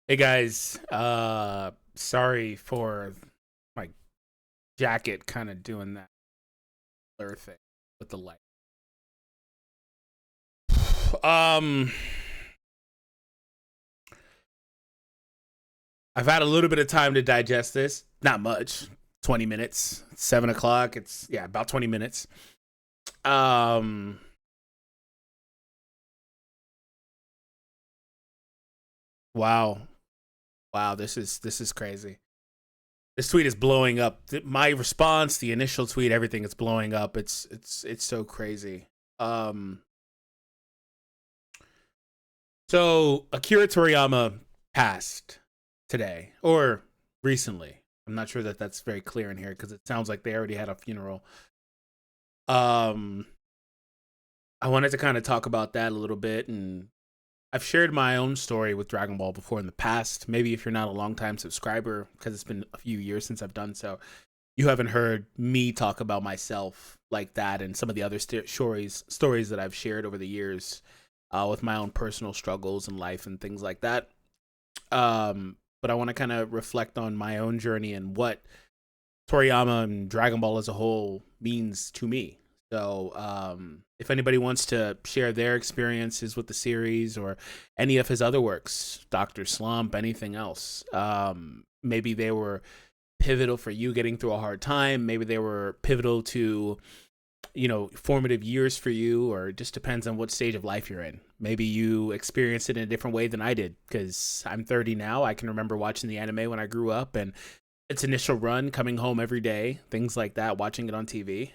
Hey guys, sorry for my jacket kind of doing that blur thing with the light. Um, I've had a little bit of time to digest this. Not much. 20 minutes. 7 o'clock. It's yeah, about 20 minutes. Um, wow, wow. This is crazy. This tweet is blowing up. My response, the initial tweet, everything is blowing up. It's so crazy. Um, So Akira Toriyama passed today or recently. I'm not sure that that's very clear in here because it sounds like they already had a funeral. Um, I wanted to kind of talk about that a little bit, and I've shared my own story with Dragon Ball before in the past. Maybe if you're not a longtime subscriber, because it's been a few years since I've done so, you haven't heard me talk about myself like that and some of the other stories that I've shared over the years with my own personal struggles in life and things like that. But I want to kind of reflect on my own journey and what Toriyama and Dragon Ball as a whole means to me. So, if anybody wants to share their experiences with the series or any of his other works, Doctor Slump, anything else, maybe they were pivotal for you getting through a hard time. Maybe they were pivotal to formative years for you, or it just depends on what stage of life you're in. Maybe you experienced it in a different way than I did because I'm 30 now. I can remember watching the anime when I grew up and its initial run, coming home every day, things like that, watching it on TV.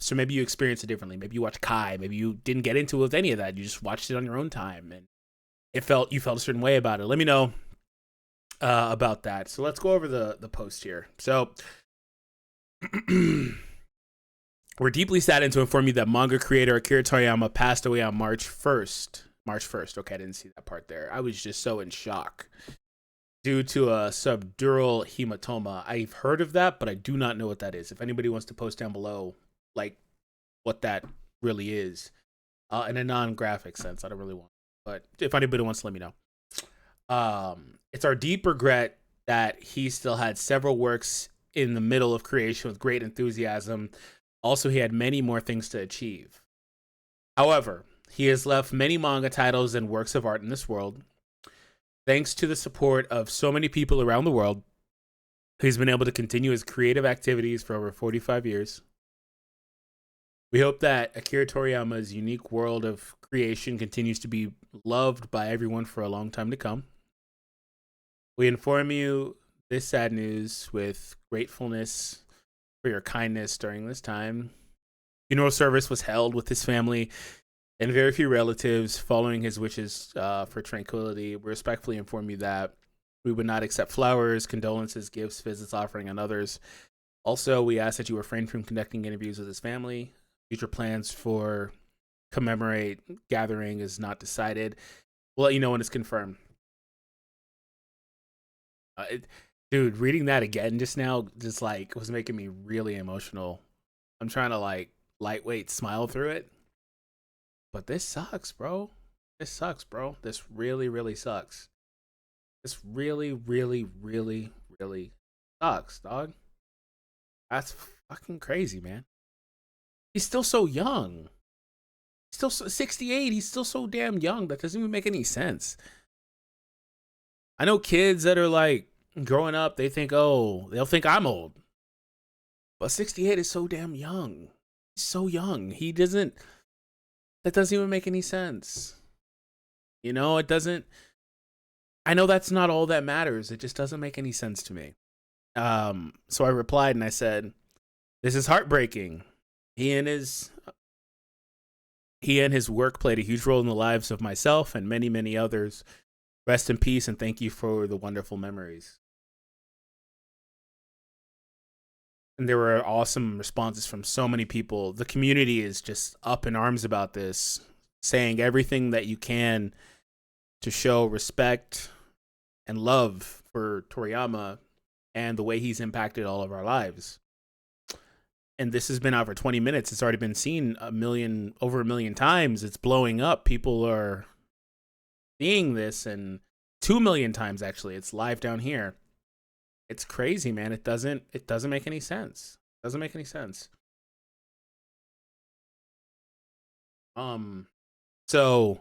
So maybe you experienced it differently. Maybe you watched Kai. Maybe you didn't get into it with any of that. You just watched it on your own time and you felt a certain way about it. Let me know about that. So let's go over the post here. So we're deeply saddened to inform you that manga creator Akira Toriyama passed away on March 1st. March 1st. Okay, I didn't see that part there. I was just so in shock. Due to a subdural hematoma. I've heard of that, but I do not know what that is. If anybody wants to post down below, like, what that really is, in a non-graphic sense, I don't really want. But if anybody wants to let me know. It's our deep regret that he still had several works in the middle of creation with great enthusiasm. Also, he had many more things to achieve. However, he has left many manga titles and works of art in this world. Thanks to the support of so many people around the world, he's been able to continue his creative activities for over 45 years. We hope that Akira Toriyama's unique world of creation continues to be loved by everyone for a long time to come. We inform you this sad news with gratefulness for your kindness during this time. Funeral service was held with his family and very few relatives following his wishes for tranquility. We respectfully inform you that we would not accept flowers, condolences, gifts, visits, offering, and others. Also, we ask that you refrain from conducting interviews with his family. Future plans for commemorate gathering is not decided. We'll let you know when it's confirmed. Dude, reading that again just now just like was making me really emotional. I'm trying to like lightweight smile through it. But this sucks, bro. This sucks, bro. This really, really sucks. This really, really, really, really sucks, dog. That's fucking crazy, man. He's still so young. Still 68. He's still so damn young. That doesn't even make any sense. I know kids that are like growing up, they think, oh, they'll think I'm old. But 68 is so damn young. He's so young. That doesn't even make any sense. It doesn't. I know that's not all that matters. It just doesn't make any sense to me. So I replied and I said, "This is heartbreaking. He and his work played a huge role in the lives of myself and many, many others. Rest in peace and thank you for the wonderful memories." And there were awesome responses from so many people. The community is just up in arms about this, saying everything that you can to show respect and love for Toriyama and the way he's impacted all of our lives. And this has been out for 20 minutes. It's already been seen over a million times. It's blowing up. People are seeing this and 2 million times actually. It's live down here. It's crazy, man. It doesn't make any sense. It doesn't make any sense. Um so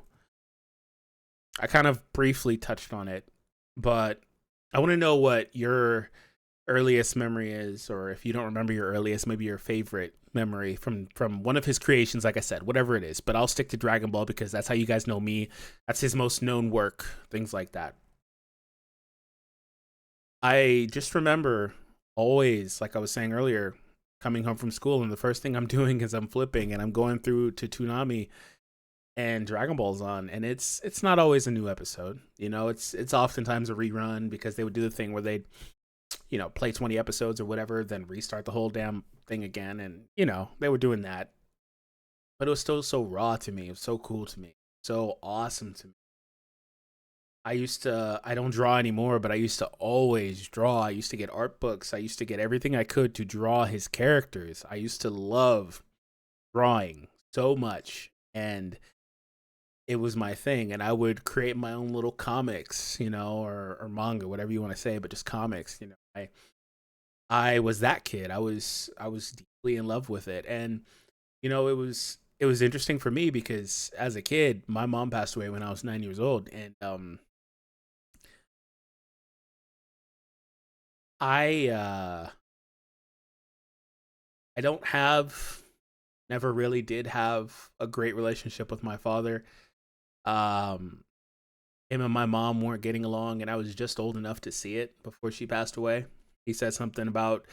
I kind of briefly touched on it, but I want to know what your earliest memory is, or if you don't remember your earliest, maybe your favorite memory from one of his creations. Like I said, whatever it is, but I'll stick to Dragon Ball because that's how you guys know me. That's his most known work, things like that. I just remember always, like I was saying earlier, coming home from school and the first thing I'm doing is I'm flipping and I'm going through to Toonami and Dragon Ball's on, and it's not always a new episode. It's oftentimes a rerun because they would do the thing where they play 20 episodes or whatever, then restart the whole damn thing again. And, they were doing that. But it was still so raw to me. It was so cool to me. So awesome to me. I don't draw anymore, but I used to always draw. I used to get art books. I used to get everything I could to draw his characters. I used to love drawing so much. And it was my thing. And I would create my own little comics, or manga, whatever you want to say, but just comics. I was that kid. I was deeply in love with it. And it was interesting for me because as a kid, my mom passed away when I was 9 years old, and I I don't have never really did have a great relationship with my father. Um Him and my mom weren't getting along, and I was just old enough to see it before she passed away. He said something about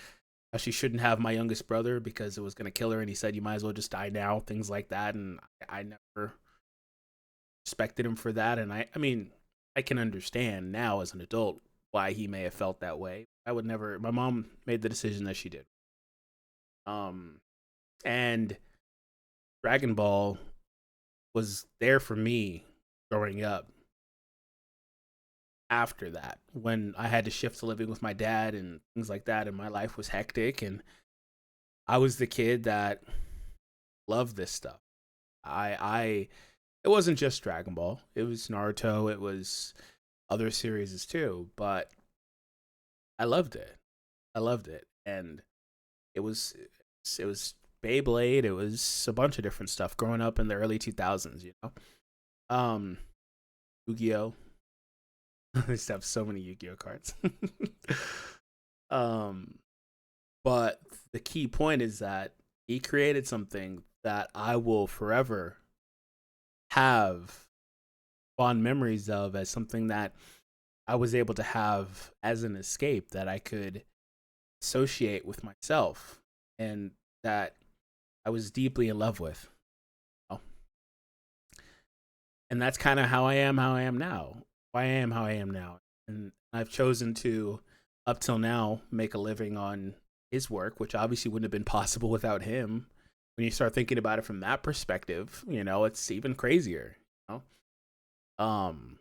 how she shouldn't have my youngest brother because it was going to kill her, and he said you might as well just die now, things like that. And I never respected him for that. And I mean, I can understand now as an adult why he may have felt that way. I would never. My mom made the decision that she did. Um, and Dragon Ball was there for me growing up. After that, when I had to shift to living with my dad and things like that, and my life was hectic, and I was the kid that loved this stuff. I it wasn't just Dragon Ball. It was Naruto. It was other series too, but I loved it. I loved it, and it was it was Beyblade. It was a bunch of different stuff growing up in the early 2000s. Um, Yu-Gi-Oh. I used to have so many Yu-Gi-Oh cards. um, but the key point is that he created something that I will forever have fond memories of as something that I was able to have as an escape that I could associate with myself and that I was deeply in love with. Oh, and that's kind of how I am now. Why I am how I am now. And I've chosen to, up till now, make a living on his work, which obviously wouldn't have been possible without him. When you start thinking about it from that perspective, it's even crazier. You Um,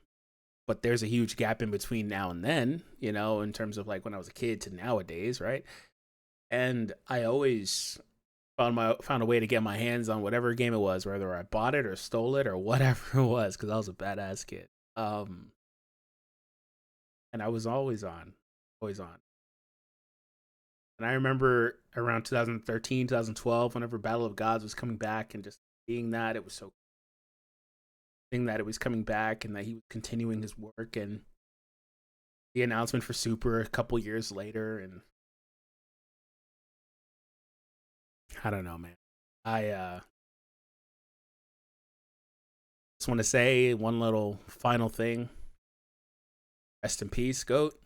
but there's a huge gap in between now and then, in terms of like when I was a kid to nowadays, right? And I always found a way to get my hands on whatever game it was, whether I bought it or stole it or whatever it was, because I was a badass kid. And I was always on, always on. And I remember around 2013, 2012, whenever Battle of Gods was coming back, and just seeing that, it was so seeing that it was coming back and that he was continuing his work, and the announcement for Super a couple years later, and I don't know, man. I just want to say one little final thing. Rest in peace, Goat.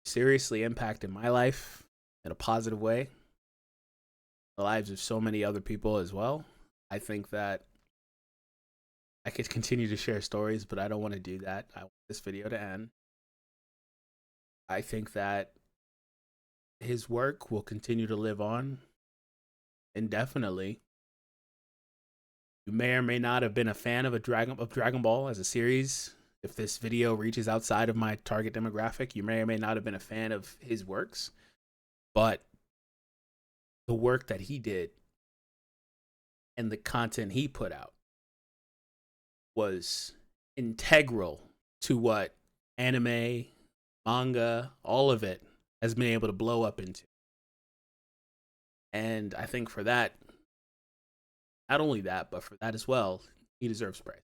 Seriously impacted my life in a positive way, the lives of so many other people as well. I think that I could continue to share stories, but I don't want to do that. I want this video to end. I think that his work will continue to live on indefinitely. You may or may not have been a fan of Dragon Ball as a series. If this video reaches outside of my target demographic, you may or may not have been a fan of his works. But the work that he did and the content he put out was integral to what anime, manga, all of it has been able to blow up into. And I think for that, not only that, but for that as well, he deserves praise.